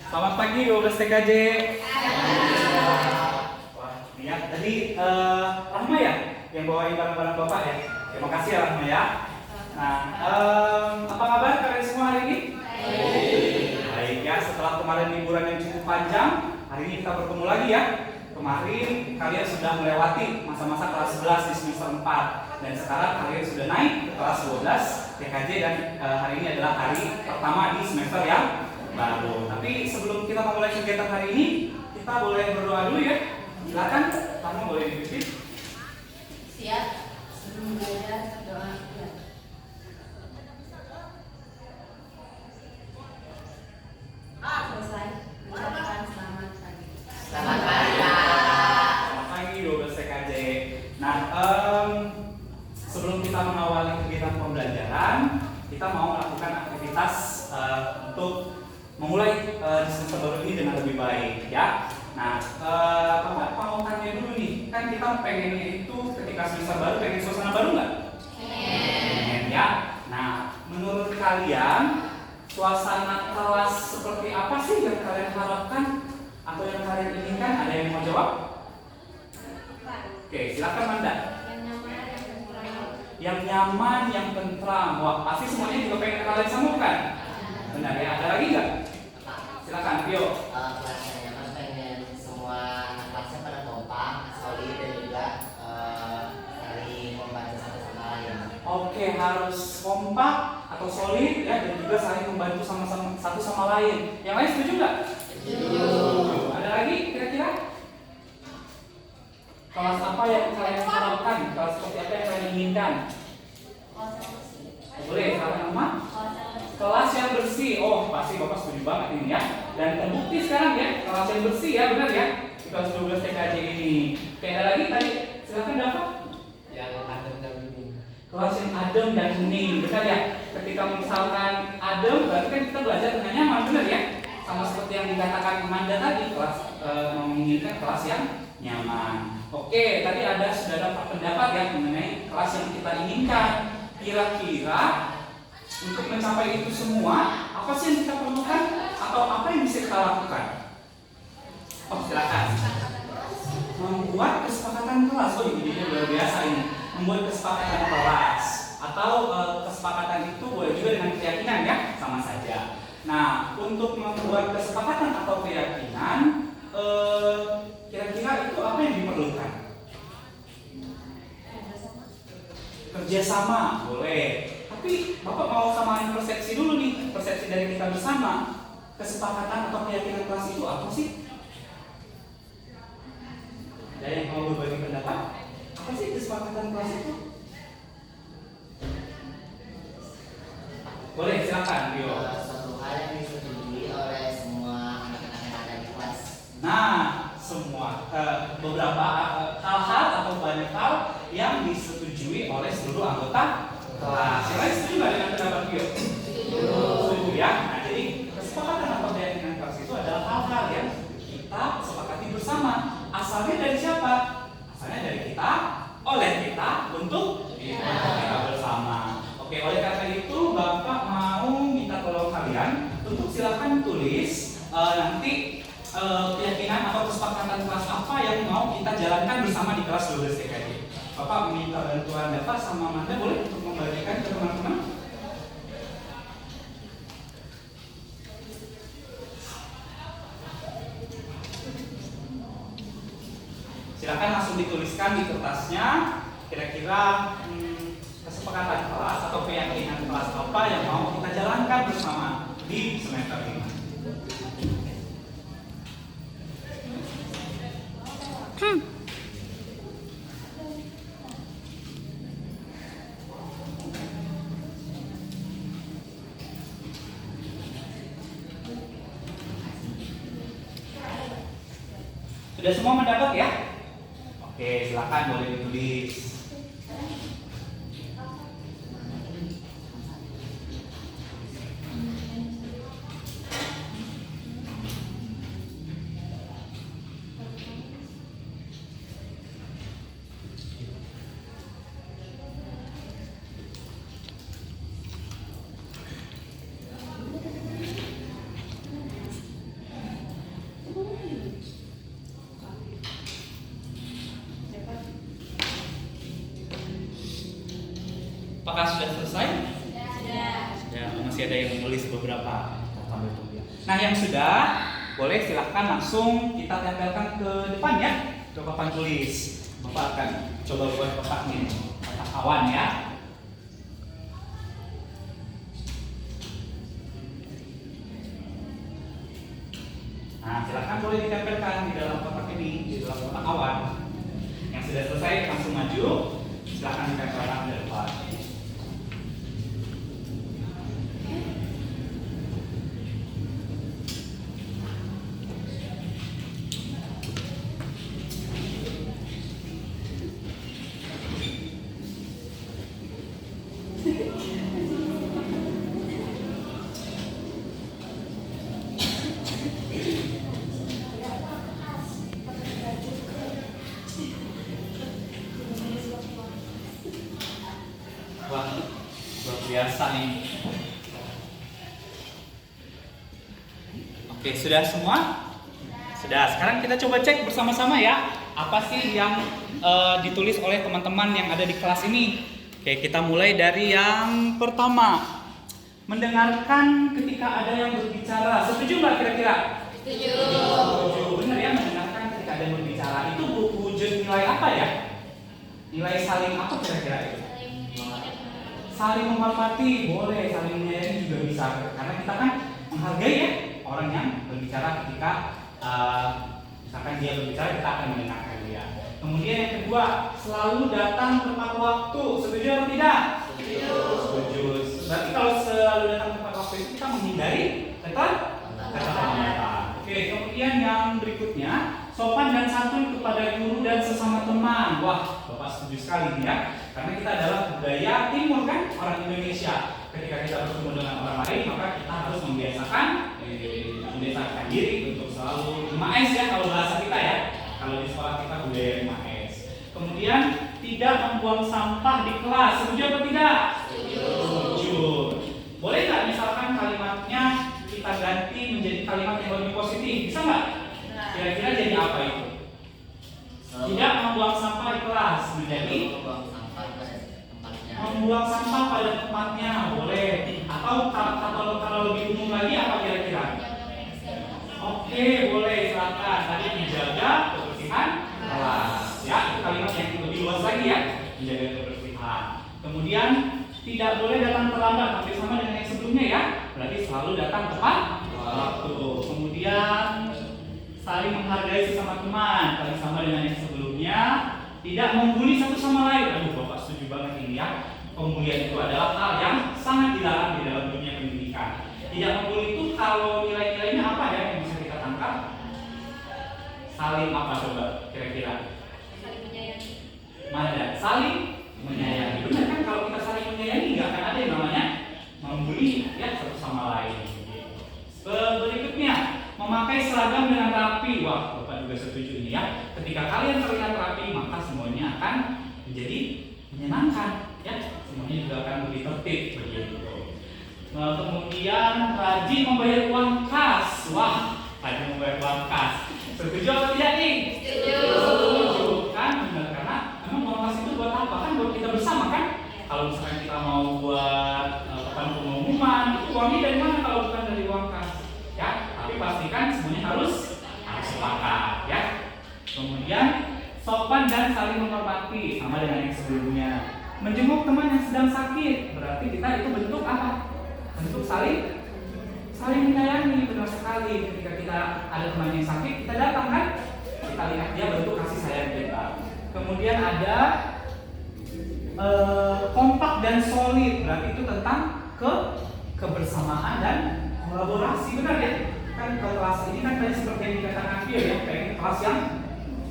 Selamat pagi 12 TKJ. Wah, ya tadi Rahma ya yang bawain barang-barang Bapak ya. Terima kasih ya Rahma ya. Nah, apa kabar kalian semua hari ini? Baik ya, setelah kemarin liburan yang cukup panjang, hari ini kita bertemu lagi ya. Kemarin kalian sudah melewati masa-masa kelas 11 di semester 4 dan sekarang kalian sudah naik ke kelas 12 TKJ dan hari ini adalah hari pertama di semester yang baru. Tapi sebelum kita memulai kegiatan hari ini, kita boleh berdoa dulu ya. Silakan, kamu boleh dipimpin. Siap. Sebelum belajar doa ya. Selesai. Ucapkan selamat pagi. Selamat pagi, Kak. Selamat pagi 12 TKJ. Nah, sebelum kita mengawali kegiatan pembelajaran, kita mau melakukan aktivitas untuk memulai di semester baru ini dengan lebih baik ya. Nah, Bapak mau tanya dulu nih, kan kita pengennya itu ketika semester baru pengen suasana baru nggak? Pengen ya. Nah, menurut kalian suasana kelas seperti apa sih yang kalian harapkan atau yang kalian inginkan? Ada yang mau jawab? Oke, silakan Manda. Yang nyaman, yang tentram. Wah, pasti semuanya juga pengen kalian sama kan? Benar ya. Ada lagi nggak? Silakan, Pio. Kelasnya nyaman, pengen semua anak kelasnya pada kompak, solid dan juga saling membantu satu sama lain. Oke, harus kompak atau solid ya dan juga saling membantu satu sama lain. Yang lain setuju nggak? Setuju. Ada lagi kira-kira? Kelas apa yang kalian harapkan? Kelas seperti apa yang kalian inginkan? Boleh, silakan nama? Kelas yang bersih. Oh, pasti Bapak setuju banget ini ya. Dan terbukti sekarang ya, kelas yang bersih ya, benar ya? Di kelas 12 TKJ ini. Oke, ada lagi tadi? Silakan dapat. Yang adem dan hening. Kelas yang adem dan hening, benar ya? Ketika misalkan adem, berarti kan kita belajar dengan nyaman, benar ya? Sama seperti yang dikatakan Amanda tadi, kelas menginginkan kelas yang nyaman. Oke, tadi sudah ada pendapat ya mengenai kelas yang kita inginkan. Kira-kira untuk mencapai itu semua, apa sih yang kita perlukan atau apa yang bisa kita lakukan? Oh, silakan. Membuat kesepakatan kelas. Oh, ini luar biasa ini. Membuat kesepakatan kelas atau kesepakatan itu boleh juga dengan keyakinan ya, sama saja. Nah, untuk membuat kesepakatan atau keyakinan, kira-kira itu apa yang diperlukan? Kerjasama, boleh. Tapi Bapak mau samain persepsi dulu nih, persepsi dari kita bersama. Kesepakatan atau keyakinan kelas itu apa sih? Ada yang mau berbagi pendapat? Apa sih kesepakatan kelas itu? Boleh, silakan, Rio. Suatu hal yang disetujui oleh semua anak-anak yang ada di kelas. Nah, semua beberapa hal-hal atau banyak hal yang disetujui oleh seluruh anggota kelas. Yang lain setuju nggak dengan pendapat Rio? Setuju ya. Nah, jadi kesepakatan atau keyakinan kelas itu adalah hal-hal yang kita sepakati bersama. Asalnya dari siapa? Asalnya dari kita, oleh kita, untuk kita bersama. Oke, oleh karena itu Bapak mau minta tolong kalian untuk silakan tulis nanti keyakinan atau kesepakatan kelas apa yang mau kita jalankan bersama di kelas 12 TKJ. Bapak minta bantuan Bapak sama Manda boleh untuk membagikan ke teman-teman? Silakan langsung dituliskan di kertasnya. Kira-kira kesepakatan kelas atau keyakinan kelas apa yang mau kita jalankan bersama di semester ini. Sudah semua mendapat ya? Oke, silakan boleh ditulis. Apakah sudah selesai? Sudah. Ya, masih ada yang menulis beberapa. Nah, yang sudah, boleh silahkan langsung kita tempelkan ke depan ya, ke papan tulis. Bapak akan coba buat kotaknya, kotak awan ya. Nah, silahkan boleh ditempelkan di dalam kotak ini, di dalam kotak awan. Yang sudah selesai langsung maju, silahkan ditempelkan ke depan. Wah, luar biasa nih. Oke, sudah semua? Sudah. Sekarang kita coba cek bersama-sama ya. Apa sih yang ditulis oleh teman-teman yang ada di kelas ini? Oke, kita mulai dari yang pertama. Mendengarkan ketika ada yang berbicara. Setuju nggak kira-kira? Setuju. Setuju. Benar ya, mendengarkan ketika ada yang berbicara. Itu wujud nilai apa ya? Nilai saling apa kira-kira itu? Saling menghormati, boleh, saling menyayangi juga bisa. Karena kita kan menghargai ya orang yang berbicara ketika misalkan dia berbicara, kita akan mendengarkan dia. Kemudian yang kedua, selalu datang tepat waktu. Setuju atau tidak? Setuju. Berarti kalau selalu datang tepat waktu itu kita menghindari keterlambatan. Oke, kemudian yang berikutnya, sopan dan santun kepada guru dan sesama teman. Wah, Bapak setuju sekali nih ya. Karena kita adalah budaya timur kan, orang Indonesia. Ketika kita bertemu dengan orang lain, maka kita harus membiasakan diri untuk selalu 5S ya kalau bahasa kita ya. Kalau di sekolah kita budaya 5S. Kemudian tidak membuang sampah di kelas. Setuju atau tidak? Setuju. Boleh nggak misalkan kalimatnya kita ganti menjadi kalimat yang lebih positif? Bisa nggak? Kira-kira jadi apa itu? Tidak membuang sampah di kelas menjadi membuang sampah pada tempatnya, boleh. Atau kalau lebih umum lagi apa kira-kira? Oke, boleh, silakan. Tadi menjaga kebersihan kelas. Ya, itu kalimat yang lebih luas lagi ya, menjaga kebersihan. Kemudian tidak boleh datang terlambat, hampir sama dengan yang sebelumnya ya. Berarti selalu datang tepat waktu. Kemudian saling menghargai sesama teman, kali sama dengan yang sebelumnya. Tidak membuli satu sama lain. Aduh, Bapak setuju banget ini ya. Pembulian itu adalah hal yang sangat dilarang di dalam dunia pendidikan. Tidak membuli itu kalau nilai-nilainya apa ya yang bisa kita tangkap? Saling apa coba kira-kira? Saling menyayangi. Mana? Saling menyayangi. Benar kan kalau kita saling menyayangi nggak akan ada yang namanya membuli ya satu sama lain. Berikutnya, memakai seragam dengan rapi. Wah, Bapak juga setuju ini ya. Ketika kalian terlihat rapi, maka semuanya akan menjadi menyenangkan ya. Semuanya juga akan lebih tertib begitu. Kemudian rajin membayar uang kas. Wah, rajin membayar uang kas. Setuju atau tidak nih? Setuju kan? Benar, karena memang uang kas itu buat apa? Kan buat kita bersama kan? Kalau misalkan kita mau buat pengumuman, itu uangnya dari mana kalau bukan dari uang kas? Ya, tapi pastikan semuanya harus sepakat ya. Kemudian sopan dan saling menghormati, sama dengan yang sebelumnya. Menjenguk teman yang sedang sakit, berarti kita itu bentuk apa? Bentuk saling menyayangi. Benar sekali. Ketika kita ada teman yang sakit, kita datang kan? Kita lihat dia, bentuk kasih sayang kita. Kemudian ada kompak dan solid, berarti itu tentang kebersamaan dan kolaborasi. Benar ya? Kan kelas ini kan tadi seperti yang dikatakan Pio ya, pengen kelas yang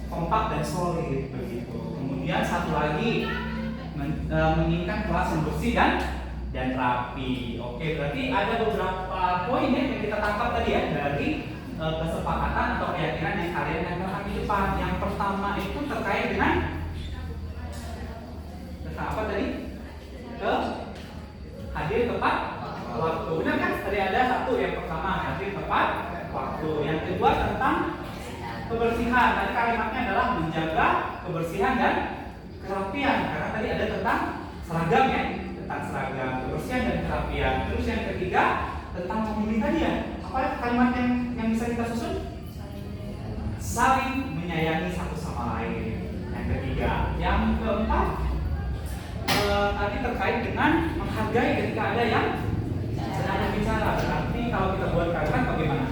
kompak dan solid begitu. Kemudian satu lagi menginginkan kelas yang bersih dan rapi. Oke, berarti ada beberapa poin ya yang kita tangkap tadi ya dari kesepakatan atau keyakinan yang kalian tempelkan di depan. Yang pertama itu terkait dengan apa tadi? Hadir tepat waktu. Benar kan? Tadi ada satu yang pertama hadir tepat waktu. Yang kedua tentang kebersihan. Tadi kalimatnya adalah menjaga kebersihan dan kerapian. Karena tadi ada tentang seragam ya, tentang seragam, kebersihan dan kerapian. Terus yang ketiga tentang memilih tadi ya. Apa kalimat yang bisa kita susun? Saling menyayangi satu sama lain. Yang ketiga, yang keempat tadi terkait dengan menghargai ketika ada yang sedang berbicara. Berarti kalau kita buat kalimat bagaimana?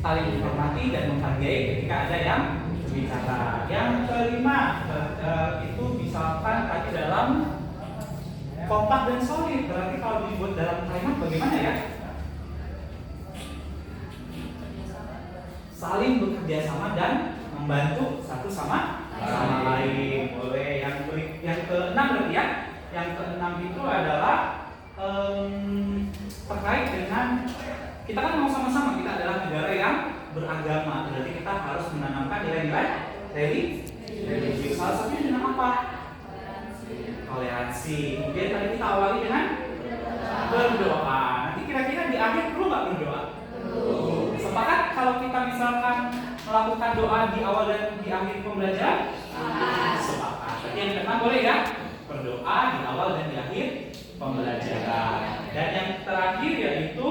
Saling menghormati dan menghargai ketika ada yang berbicara. Yang kelima itu misalkan tadi dalam kompak dan solid. Berarti kalau dibuat dalam kalimat bagaimana ya? Saling bekerja sama dan membantu satu sama lain. Boleh. Yang keenam berarti ya. Yang keenam itu adalah terkait dengan kita kan mau sama-sama, kita adalah negara yang beragama. Berarti kita harus menanamkan nilai-nilai religius. Salah satunya dengan apa? Toleransi. Kemudian tadi kita awali dengan berdoa. Nanti kira-kira di akhir perlu nggak berdoa? Sepakat kalau kita misalkan melakukan doa di awal dan di akhir pembelajaran? Sepakat. Berarti yang keenam boleh ya? Berdoa di awal dan di akhir pembelajaran. Dan yang terakhir yaitu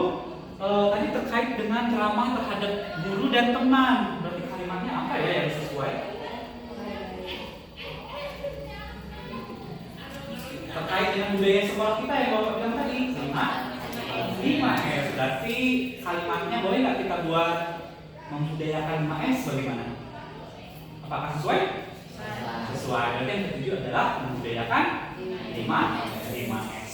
tadi terkait dengan ramah terhadap guru dan teman. Berarti kalimatnya apa ya yang sesuai? Terkait dengan budaya sekolah kita yang Bapak bilang tadi 5S. Berarti kalimatnya boleh nggak kita buat membudayakan 5S bagaimana? Apakah sesuai? Sesuai. Berarti yang ketujuh adalah membudayakan 5S.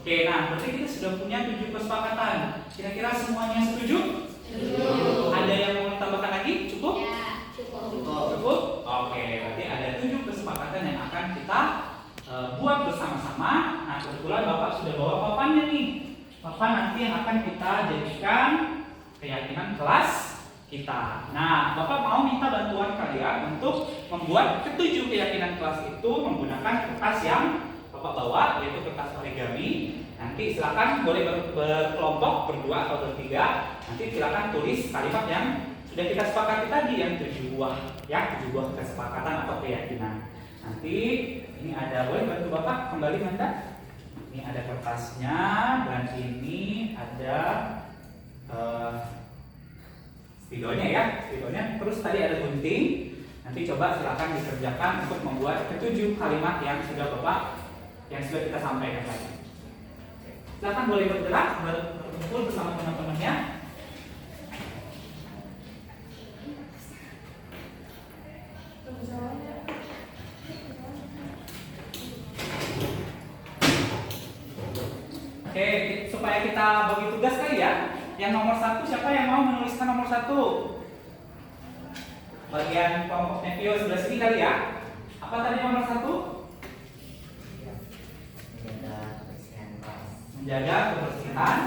Oke, nah berarti kita sudah punya 7 kesepakatan. Kira-kira semuanya setuju? Setuju. Ada yang mau ditambahkan lagi? Cukup? Ya, cukup. Cukup? Oke, berarti ada 7 kesepakatan yang akan kita buat bersama-sama. Nah, kebetulan Bapak sudah bawa papannya nih. Papan nanti yang akan kita jadikan keyakinan kelas kita. Nah, Bapak mau minta bantuan kalian untuk membuat ketujuh keyakinan kelas itu menggunakan kertas yang Bapak bawa, yaitu kertas origami. Nanti silakan boleh berkelompok, berdua atau bertiga. Nanti silakan tulis kalimat yang sudah kita sepakati tadi, yang 7 buah, ya 7 buah kesepakatan atau keyakinan. Nanti ini ada, boleh bantu Bapak kembali Manda? Ini ada kertasnya dan ini ada spidolnya ya, spidolnya. Terus tadi ada gunting. Nanti coba silakan dikerjakan untuk membuat ketujuh kalimat yang sudah Bapak kita sampaikan tadi. Silakan boleh bergerak, berkumpul bersama teman-temannya. Oke, supaya kita bagi tugas kali ya. Yang nomor 1, siapa yang mau menuliskan nomor 1? Bagian kelompoknya Vio sebelah sini kali ya. Apa tadi nomor 1? Menjaga kebersihan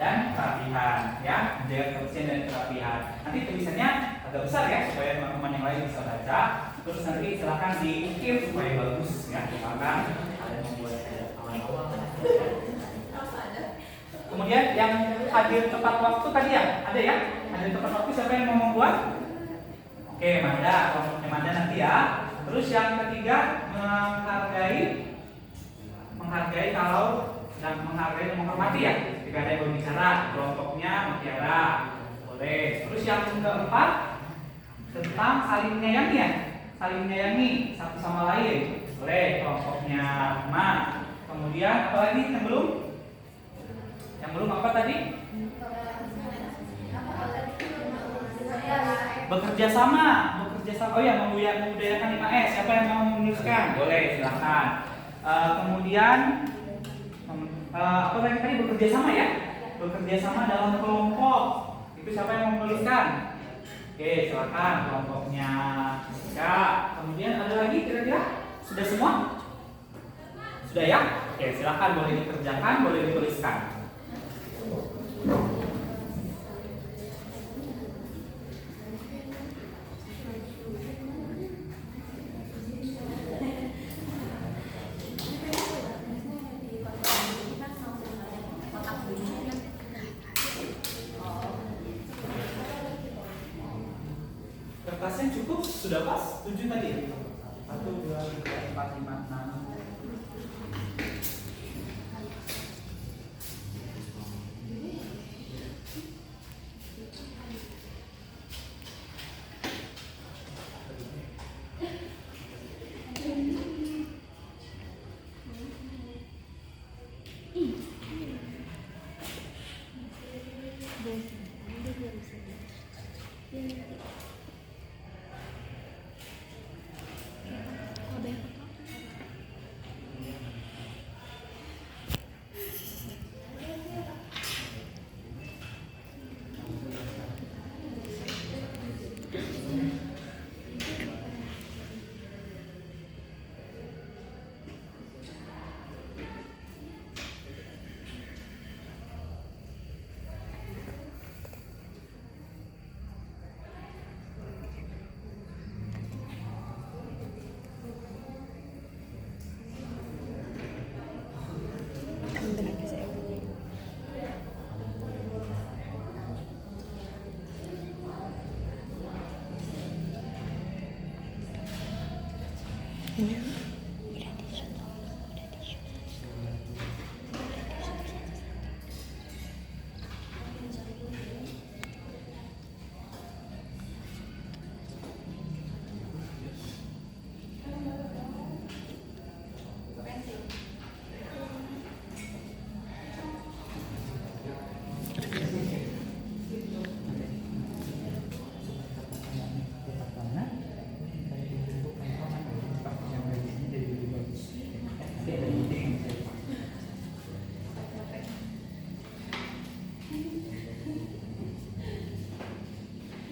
dan kerapihan, ya. Menjaga kebersihan dan kerapihan. Nanti tulisannya agak besar ya, supaya teman-teman yang lain bisa baca. Terus nanti silakan diukir supaya bagus ya. Silakan ada membuat awal-awal. Kemudian yang hadir tepat waktu tadi ya, ada ya? Hadir tepat waktu siapa yang mau membuat? Oke, Manda, kelompoknya Manda nanti ya. Terus yang ketiga menghargai kalau dan menghargai dan menghormati ya. Jika ada yang berbicara, kelompoknya Mutiara, boleh. Terus yang keempat tentang saling menyayangi ya, saling menyayangi satu sama lain, boleh. Kelompoknya Ma. Kemudian apa lagi yang belum? Yang belum apa tadi? Bekerja sama. Oh ya, membudayakan 5S. Siapa yang mau menuliskan? Boleh, silakan. Kemudian apa tadi bekerja sama ya? Bekerja sama dalam kelompok. Itu siapa yang mau menuliskan? Oke, silakan kelompoknya. Ya, kemudian ada lagi kira-kira? Sudah semua? Sudah ya? Oke, silakan boleh dikerjakan, boleh dituliskan. Kertasnya cukup? Sudah pas? 7 tadi ya? 1, 2, 3, 4, 5, 6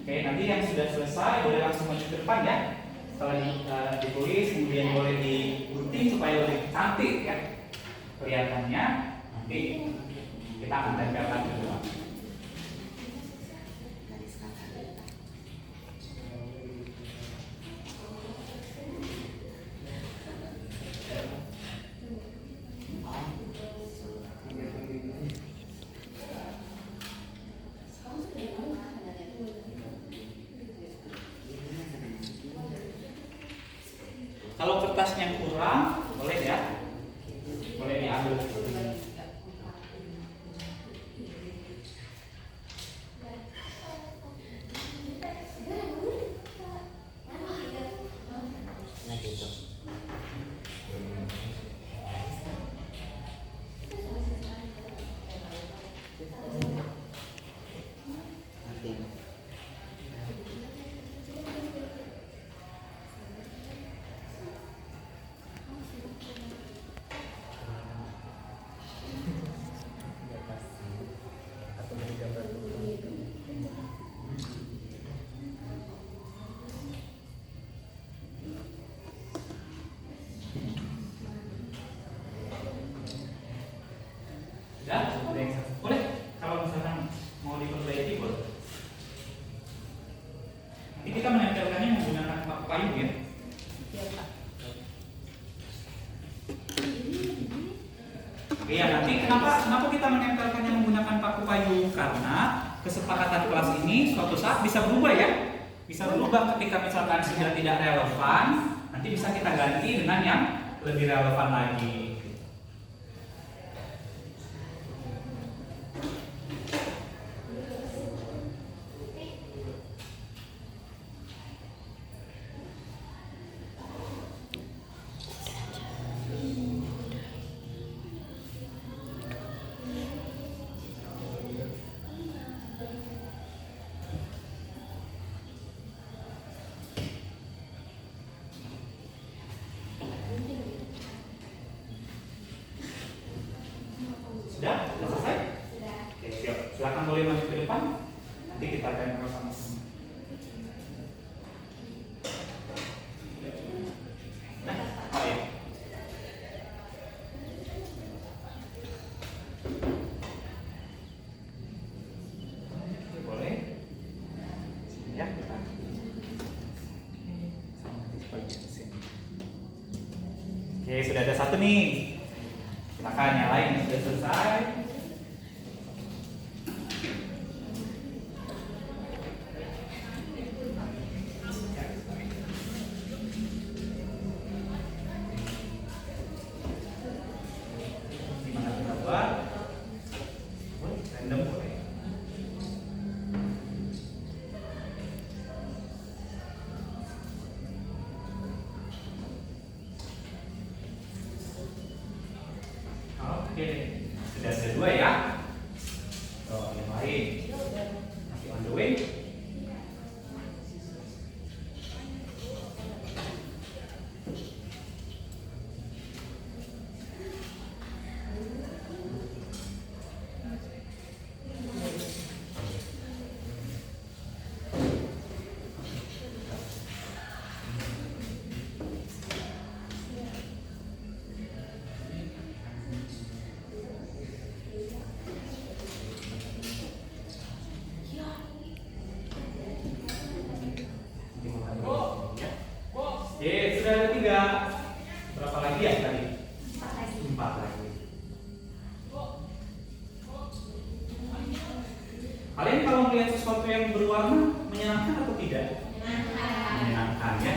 Oke, nanti yang sudah selesai boleh langsung maju ke depan ya. Setelah ditulis, kemudian boleh digunting supaya lebih cantik ya kelihatannya. Nanti kita akan tempelkan ke depan. Kalau kertasnya kurang, boleh ya, boleh diambil. Nah gitu. Ya, boleh. Kalau misalkan mau diperbaiki boleh. Nanti kita menempelkannya menggunakan paku payung ya. Oke ya, nanti kenapa kita menempelkannya menggunakan paku payung? Karena kesepakatan kelas ini suatu saat bisa berubah ya. Bisa berubah ketika misalkan sudah tidak relevan, nanti bisa kita ganti dengan yang lebih relevan lagi. Sudah? Sudah selesai? Oke, siap. Silakan boleh maju ke depan. Nanti kita tempel sama-sama. Nah, oh ya. Oke, boleh. Ya, kita. Oke, sudah ada satu nih. Silakan yang lain sudah selesai. Gimana kita buat? Boleh, random boleh. Oke, sudah ada dua ya. Oh, yang lain. bantuin. Oke, sudah ada 3. Berapa lagi ya tadi? 4 lagi. Kalian kalau melihat sesuatu yang berwarna menyenangkan atau tidak? Menyenangkan ya.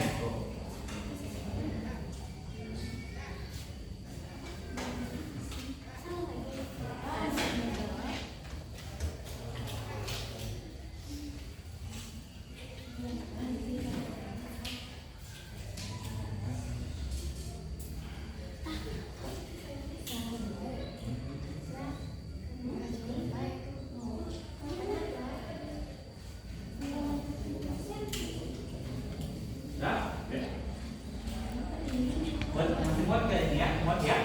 Nah, ya. Masih muat gak ini ya? Muat ya?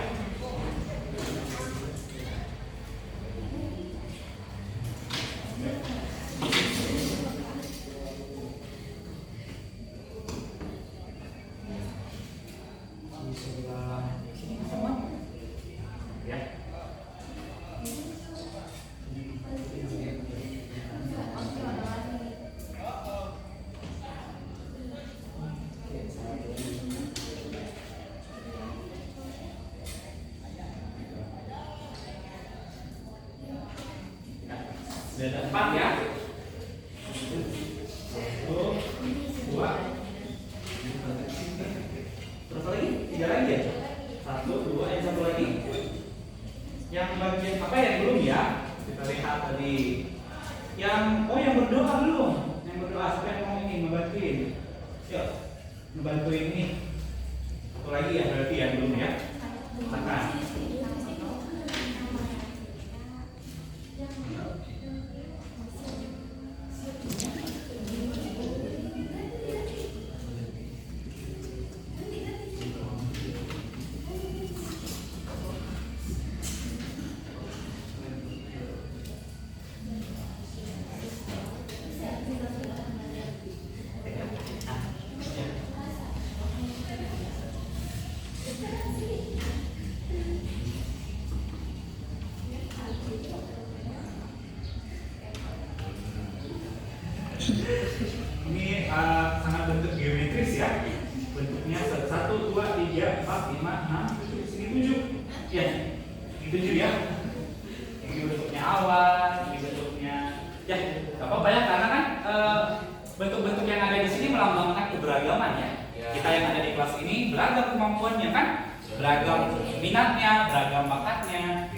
Ya. Sudah ada 4 ya. 1, 2. Berapa lagi? 3 lagi ya? 1, 2, yang satu lagi. Yang bagian apa yang belum ya? Kita lihat tadi. Yang berdoa belum? Yang berdoa siapa yang mau ini ngebantuin? Yuk, ngebantuin ini. Satu lagi ya berarti yang belum ya? Silakan. Ini sangat bentuk geometris ya. Bentuknya 1, 2, 3, 4, 5, 6, 7, sini 7. Ya, ini 7 ya. Ini bentuknya awan, ini bentuknya. Ya, nggak apa-apa ya karena kan bentuk-bentuk yang ada di sini melambangkan keberagaman ya. Kita yang ada di kelas ini beragam kemampuannya kan, beragam minatnya, beragam bakatnya.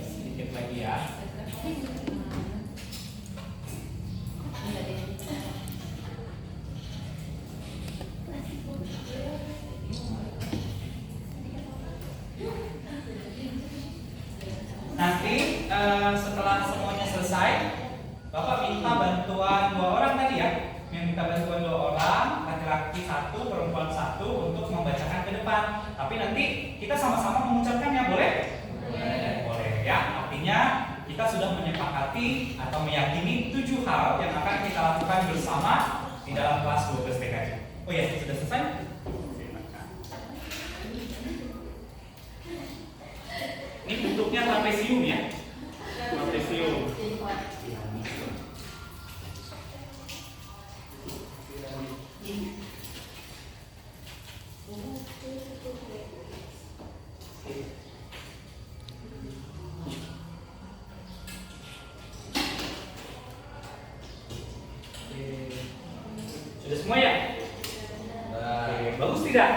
Sedikit lagi ya. Nanti setelah semuanya selesai, Bapak minta bantuan 2 orang tadi ya. Yang minta bantuan 2 orang, laki-laki 1, perempuan 1 untuk membacakan ke depan. Tapi nanti kita sama-sama mengucapkannya, boleh? Boleh ya. Artinya kita sudah menyepakati atau meyakini 7 hal yang akan kita lakukan bersama di dalam kelas 12 TKJ. Oh ya, sudah selesai? Ini bentuknya trapesium ya. Trapesium. Sudah semua ya? Bagus tidak?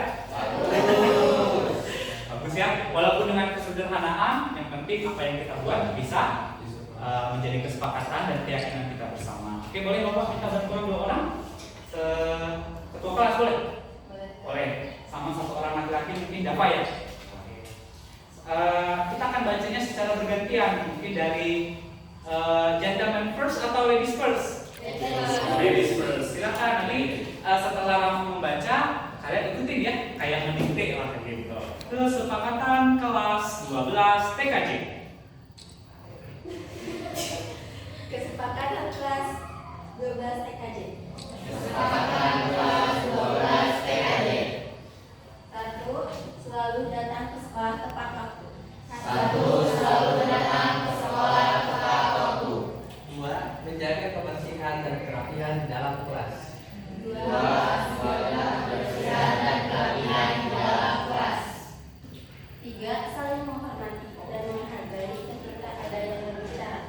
Bagus ya. Walaupun dengan kesederhanaan, yang penting apa yang kita buat bisa menjadi kesepakatan dan keyakinan kita bersama. Oke, boleh Bapak minta bantuan 2 orang? Ketua kelas boleh? Boleh. setelah Rama membaca, kalian ikutin ya, kayak mendikte lah gitu. Kesepakatan kelas 12 TKJ. Kesepakatan kelas 12 TKJ. Kesepakatan kelas 12 TKJ. 1. Selalu datang ke sekolah tepat waktu. 1. Selalu datang ke sekolah tepat waktu. 2. Menjaga kebersihan dan kerapihan di dalam kelas. 2. Menjaga kebersihan dan kerapihan di dalam kelas. 3. Saling menghormati dan menghargai ketika ada yang berbicara.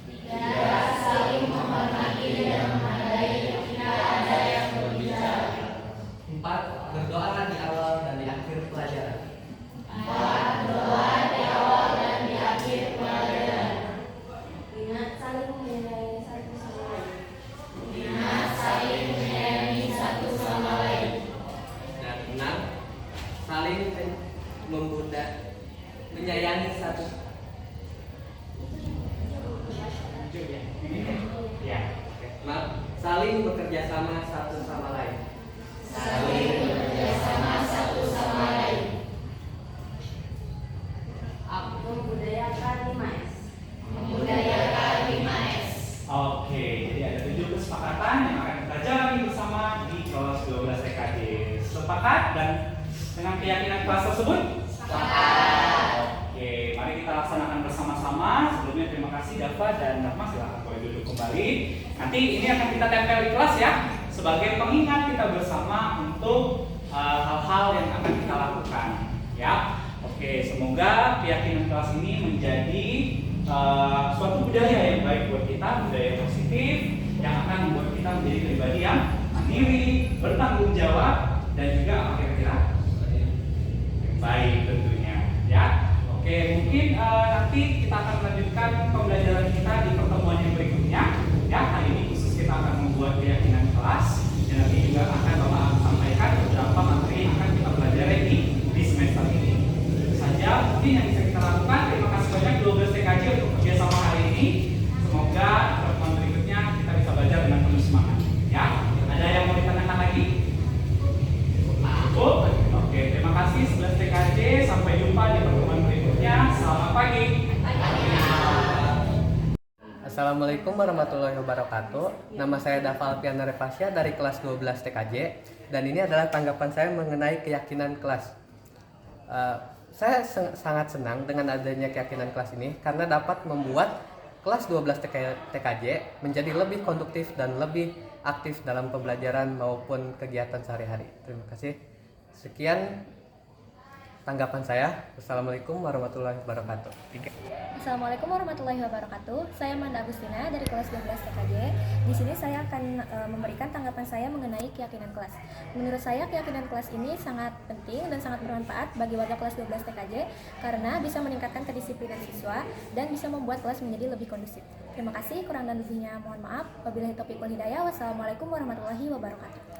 3. Saling menghormati dan menghargai ketika ada yang berbicara. 4. Berdoa di awal dan di akhir pelajaran. 4. Berdoa di awal dan di akhir pelajaran. 5. Saling menyayangi satu sama lain. 5. Saling menyayangi satu sama lain. Dan 6. Saling menyayangi satu. Ya. Maaf, saling bekerja sama satu sama lain. Saling bekerja sama satu sama lain. Membudayakan 5S. Membudayakan 5S. Oke, jadi ada 7 kesepakatan yang akan kita jalani bersama di kelas 12 TKJ. Sepakat dan dengan keyakinan kelas tersebut? Sepakat. Oke, mari kita laksanakan bersama-sama. Sebelumnya terima kasih Dava dan Rahma, silakan boleh duduk kembali. Nanti ini akan kita tempel di kelas ya, sebagai pengingat kita bersama untuk hal-hal yang akan kita lakukan. Ya, oke. Semoga keyakinan kelas ini menjadi suatu budaya yang baik buat kita, budaya positif yang akan membuat kita menjadi pribadi yang mandiri, bertanggung jawab, dan juga apa kira-kira baik tentunya. Ya, oke. Mungkin nanti kita akan melanjutkan pembelajaran kita di pertemuan yang berikutnya. Ya, hari ini khusus kita akan membuat keyakinan kelas, dan nanti juga akan Bapak sampaikan beberapa materi yang akan kita pelajari di semester ini. Itu saja mungkin yang bisa kita lakukan. Terima kasih banyak 12 TKJ untuk kerjasama hari ini. Semoga pertemuan berikutnya kita bisa belajar dengan penuh semangat. Ya, ada yang mau ditanyakan lagi? Cukup? Oke, terima kasih 11 TKJ. Sampai jumpa di pertemuan berikutnya. Selamat pagi. Assalamualaikum warahmatullahi wabarakatuh. Nama saya Dava Alfiana Refasya dari kelas 12 TKJ. Dan ini adalah tanggapan saya mengenai keyakinan kelas. Saya sangat senang dengan adanya keyakinan kelas ini karena dapat membuat kelas 12 TKJ menjadi lebih konduktif dan lebih aktif dalam pembelajaran maupun kegiatan sehari-hari. Terima kasih. Sekian tanggapan saya. Wassalamualaikum warahmatullahi wabarakatuh. Assalamualaikum warahmatullahi wabarakatuh. Saya Manda Agustina dari kelas 12 TKJ. Di sini saya akan memberikan tanggapan saya mengenai keyakinan kelas. Menurut saya keyakinan kelas ini sangat penting dan sangat bermanfaat bagi warga kelas 12 TKJ karena bisa meningkatkan kedisiplinan siswa dan bisa membuat kelas menjadi lebih kondusif. Terima kasih, kurang dan lebihnya mohon maaf. Wabillahi taufiq wal hidayah. Wassalamualaikum warahmatullahi wabarakatuh.